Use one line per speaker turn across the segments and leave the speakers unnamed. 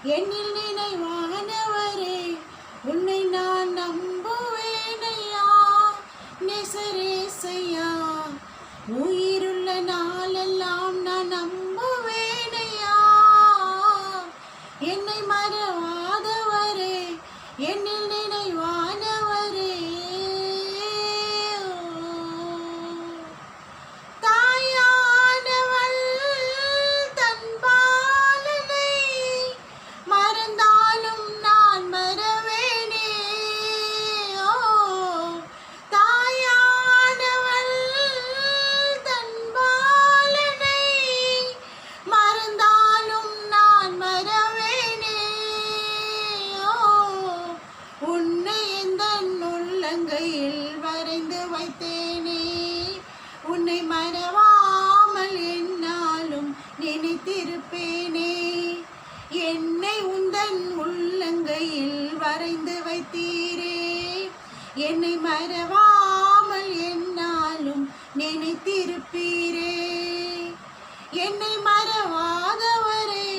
என்னில் நினைவானவரே, உன்னை நான் நம்புவேனையா. நெசரேசையா, உயிருள்ள நாளெல்லாம் நான் நம்புவேனையா. என்னை மறவாதவரே, என்னில் நினைவானவரே. தாயானவள் தன் பாலனை மறந்தாலும் நான் மறவேனே. ஓ, தாயானவள் தன் பாலனை மறந்தாலும் நான் மறவேனே. ஓ, உன்னை எந்தன் உள்ளங்கையில் வரைந்து வைத்தேனே. உன்னை மறவாமல் என்னாலும் நினைத்திருப்பேனே. என்னை உந்தன் உள்ளங்கையில் வரைந்து வைத்தீரே. என்னை மறவாமல் என்னாலும் நினைத்திருப்பீரே. என்னை மறவாதவரே,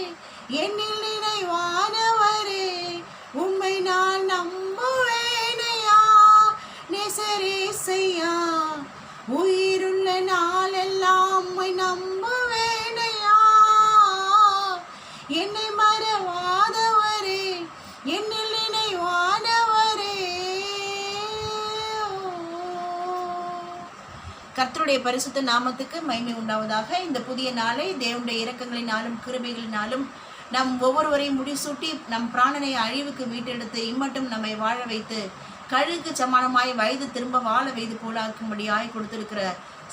என்னில் நினைவானவரே, உம்மை நான் நம்புவேனையா. நெசரேசையா, உயிருள்ள நாளெல்லாம் உம்மை நம்புவேனையா. என்னை மறவாதவரே, என்னில் நினைவானவரே. கர்த்தருடைய பரிசுத்த நாமத்துக்கு மகிமை உண்டாவதாக. இந்த புதிய நாளை தேவனுடைய இரக்கங்களினாலும் கிருபைகளினாலும் நம் ஒவ்வொருவரையும் முடிசூட்டி நம் பிராணனை அழிவுக்கு மீட்டெடுத்து இம்மட்டும் நம்மை வாழ வைத்து கழுகு சமானமாய் வயது திரும்ப வாழ வைத்து போலாக்கும்படியாய் கொடுத்திருக்கிற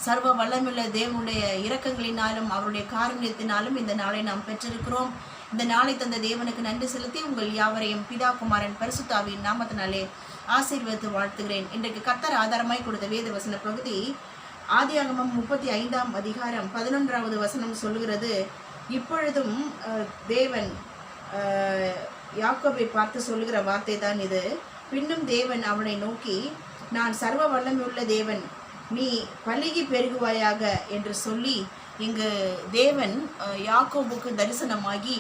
சர்வ வல்லமுள்ள தேவனுடைய இரக்கங்களினாலும் அவருடைய காருண்யத்தினாலும் இந்த நாளை நாம் பெற்றிருக்கிறோம். இந்த நாளை தந்த தேவனுக்கு நன்றி செலுத்தி உங்கள் யாவரையும் பிதா குமாரன் பரிசுத்தாவின் நாமத்தினாலே ஆசீர்வதித்து வாழ்த்துகிறேன். இன்றைக்கு கர்த்தர் ஆதாரமாய் கொடுத்த வேத வசன பகுதி ஆதியாகமம் 35ஆம் அதிகாரம் 11வது வசனம் சொல்லுகிறது. இப்பொழுதும் தேவன் யாக்கோபை பார்த்து சொல்லுகிற வார்த்தை தான் இது. பின்னும் தேவன் அவனை நோக்கி, நான் சர்வ வல்லமையுள்ள தேவன், நீ பலுகி பெருகுவாயாக என்று சொல்லி இங்கு தேவன் யாக்கோபுக்கு தரிசனமாகி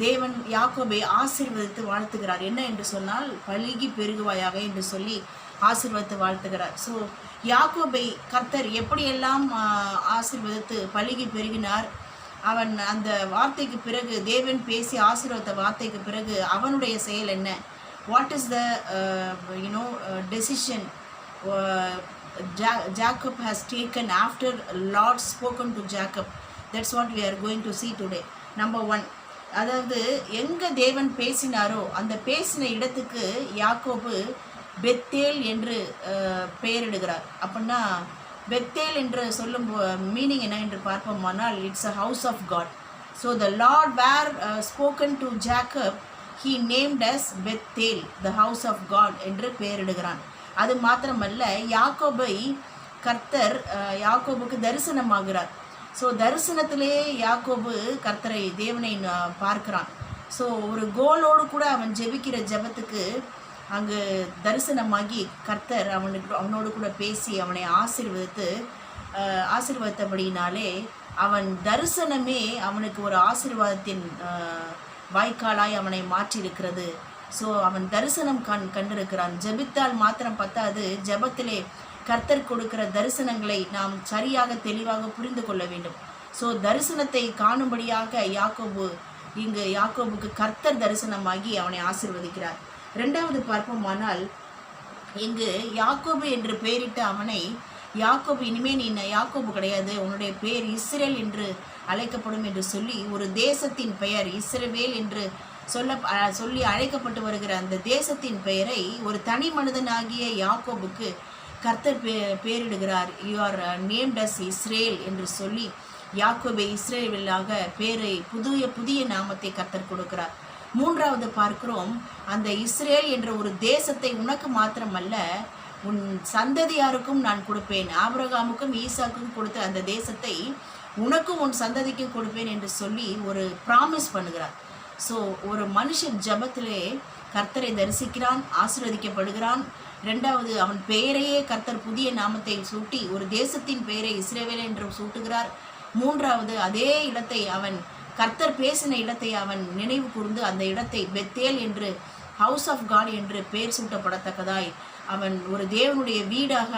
தேவன் யாக்கோபை ஆசீர்வதித்து வாழ்த்துகிறார். என்ன என்று சொன்னால், பலுகி பெருகுவாயாக என்று சொல்லி ஆசீர்வதித்து வாழ்த்துகிறார். ஸோ யாக்கோபை கர்த்தர் எப்படியெல்லாம் ஆசீர்வதித்து பலுகி பெருகினார். அவன் அந்த வார்த்தைக்கு பிறகு, தேவன் பேசி ஆசீர்வதித்த வார்த்தைக்கு பிறகு அவனுடைய செயல் என்ன? What is the decision Jacob has taken after Lord spoken to Jacob? That's what we are going to see today. Number 1, அதாவது எங்கே தேவன் பேசினாரோ அந்த பேசின இடத்துக்கு யாக்கோபு பெத்தேல் என்று பெயரிடுகிறார். அப்படின்னா பெத்தேல் என்று சொல்லும் மீனிங் என்ன என்று பார்ப்போமானால், it's a house of God. So the Lord were spoken to Jacob, he named as Bethel, the house of God என்று பெயரிடுகிறான். அது மாத்திரமல்ல, யாக்கோபை கர்த்தர் யாக்கோபுக்கு தரிசனமாகிறார். ஸோ தரிசனத்திலே யாக்கோபு கர்த்தரை தேவனை பார்க்கிறான். ஸோ ஒரு கோலோடு கூட அவன் ஜெபிக்கிற ஜெபத்துக்கு அங்கு தரிசனமாகி கர்த்தர் அவனோடு கூட பேசி அவனை ஆசீர்வதித்தபடினாலே அவன் தரிசனமே அவனுக்கு ஒரு ஆசீர்வாதத்தின் வாய்க்காலாய் அவனை மாற்றியிருக்கிறது. ஸோ அவன் தரிசனம் கண்டிருக்கிறான். ஜெபித்தால் மாத்திரம் பத்தாது, ஜெபத்திலே கர்த்தர் கொடுக்கிற தரிசனங்களை நாம் சரியாக தெளிவாக புரிந்து கொள்ள வேண்டும். ஸோ தரிசனத்தை காணும்படியாக யாக்கோபுக்கு கர்த்தர் தரிசனமாகி அவனை ஆசீர்வதிக்கிறார். 2வது பார்ப்போமானால், இங்கு யாக்கோபு என்று பெயரிட்ட அவனை, யாக்கோபு இனிமேல் நீ யாக்கோபு கிடையாது, உன்னுடைய பெயர் இஸ்ரேல் என்று அழைக்கப்படும் என்று சொல்லி ஒரு தேசத்தின் பெயர் இஸ்ரவேல் என்று சொல்லி அழைக்கப்பட்டு வருகிற அந்த தேசத்தின் பெயரை ஒரு தனி மனிதனாகிய யாக்கோபுக்கு கர்த்தர் பெயரிடுகிறார். You are named as Israel என்று சொல்லி யாக்கோபை இஸ்ரேலாக பேரை புதிய நாமத்தை கர்த்தர் கொடுக்கிறார். 3வது பார்க்கிறோம், அந்த இஸ்ரேல் என்ற ஒரு தேசத்தை உனக்கு மாத்திரமல்ல உன் சந்ததியாருக்கும் நான் கொடுப்பேன். ஆபிரகாமுக்கும் ஈசாக்கும் கொடுத்த அந்த தேசத்தை உனக்கும் உன் சந்ததிக்கும் கொடுப்பேன் என்று சொல்லி ஒரு ப்ராமிஸ் பண்ணுகிறார். ஸோ ஒரு மனுஷன் ஜபத்திலே கர்த்தரை தரிசிக்கிறான், ஆசீர்வதிக்கப்படுகிறான். 2வது அவன் பெயரையே கர்த்தர் புதிய நாமத்தை சூட்டி ஒரு தேசத்தின் பெயரை இஸ்ரவேல் என்று சூட்டுகிறார். 3வது அதே இடத்தை அவன் கர்த்தர் பேசின இடத்தை அவன் நினைவு கூர்ந்து அந்த இடத்தை பெத்தேல் என்று, ஹவுஸ் ஆஃப் காட் என்று பெயர் சூட்டப்படத்தக்கதாய் அவன் ஒரு தேவனுடைய வீடாக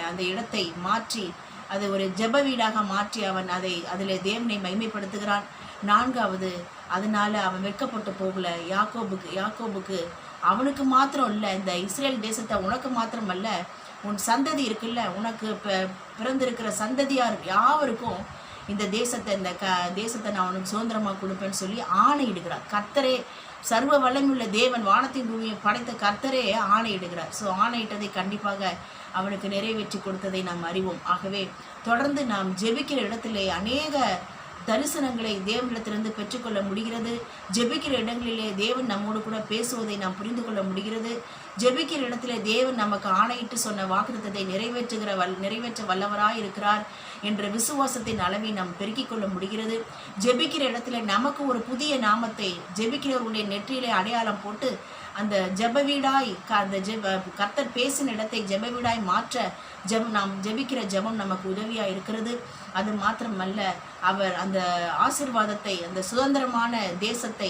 அந்த இடத்தை மாற்றி, அது ஒரு ஜெப வீடாக மாற்றி அவன் அதில் தேவனை மகிமைப்படுத்துகிறான். நான்காவது, அதனால அவன் வெட்கப்பட்டு போகல. யாக்கோபுக்கு அவனுக்கு மாத்திரம் இல்லை, இந்த இஸ்ரேல் தேசத்தை உனக்கு மாத்திரம் அல்ல, உன் சந்ததி இருக்குல்ல, உனக்கு பிறந்திருக்கிற சந்ததியார் யாவருக்கும் இந்த தேசத்தை தேசத்தை நான் அவனுக்கு சுதந்திரமாக கொடுப்பேன்னு சொல்லி ஆணையிடுகிறார். கர்த்தரே, சர்வ வல்லமையுள்ள தேவன், வானத்தின் பூமியை படைத்த கர்த்தரே ஆணையிடுகிறார். ஸோ ஆணையிட்டதை கண்டிப்பாக அவனுக்கு நிறைவேற்றி கொடுத்ததை நாம் அறிவோம். ஆகவே தொடர்ந்து நாம் ஜெபிக்கிற இடத்திலே அநேக தரிசனங்களை தேவனிடத்திலிருந்து பெற்றுக்கொள்ள முடிகிறது. ஜெபிக்கிற இடங்களிலே தேவன் நம்மோடு கூட பேசுவதை நாம் புரிந்து கொள்ள முடிகிறது. ஜெபிக்கிற இடத்திலே தேவன் நமக்கு ஆணையிட்டு சொன்ன வாக்குத்தத்தை நிறைவேற்ற வல்லவராய் இருக்கிறார் என்ற விசுவாசத்தின் அளவை நாம் பெருக்கிக் கொள்ள முடிகிறது. ஜெபிக்கிற இடத்துல நமக்கு ஒரு புதிய நாமத்தை ஜெபிக்கிறவருடைய நெற்றியிலே அடையாளம் போட்டு அந்த ஜெப வீடாய் அந்த கர்த்தர் பேசின இடத்தை ஜெப வீடாய் மாற்ற நாம் ஜெபிக்கிற ஜெபம் நமக்கு உதவியாக இருக்கிறது. அது மாத்திரமல்ல, அவர் அந்த ஆசீர்வாதத்தை, அந்த சுதந்திரமான தேசத்தை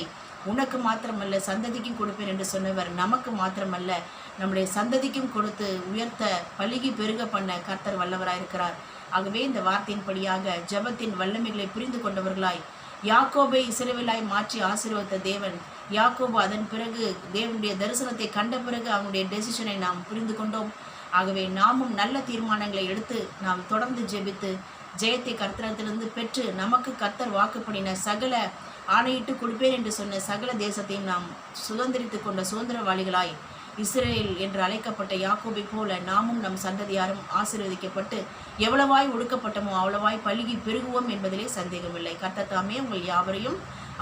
உனக்கு மாத்திரமல்ல சந்ததிக்கும் கொடுப்பேன் என்று சொன்னவர் நமக்கு மாத்திரமல்ல நம்முடைய சந்ததிக்கும் கொடுத்து உயர்த்த பலுகி பெருக பண்ண கர்த்தர் வல்லவராயிருக்கிறார். ஆகவே இந்த வார்த்தையின்படியாக ஜெபத்தின் வல்லமைகளை புரிந்து கொண்டவர்களாய் யாக்கோபை இஸ்ரவேலாய் மாற்றி ஆசீர்வதித்த தேவன், யாக்கோபு அதன் பிறகு தேவனுடைய தரிசனத்தை கண்ட பிறகு அவனுடைய டெசிஷனை நாம் புரிந்து கொண்டோம். ஆகவே நாமும் நல்ல தீர்மானங்களை எடுத்து நாம் தொடர்ந்து ஜெபித்து ஜெயத்தை கர்த்தரிடத்திலிருந்து பெற்று நமக்கு கர்த்தர் வாக்குப்படின சகல ஆணையிட்டு கொடுப்பேன் என்று சொன்ன சகல தேசத்தையும் நாம் சுதந்திரித்து கொண்ட சுதந்திரவாளிகளாய் இஸ்ரேல் என்று அழைக்கப்பட்ட யாக்கோபை போல நாமும் நம் சந்ததியாரும் ஆசீர்வதிக்கப்பட்டு எவ்வளவாய் ஒடுக்கப்பட்டமோ அவ்வளவாய் பலுகி பெருகுவோம் என்பதிலே சந்தேகமில்லை. கர்த்தர் தாமே உங்கள் யாவரையும்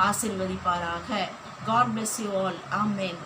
ஆசீர்வதிப்பாராக. God bless you all. Amen.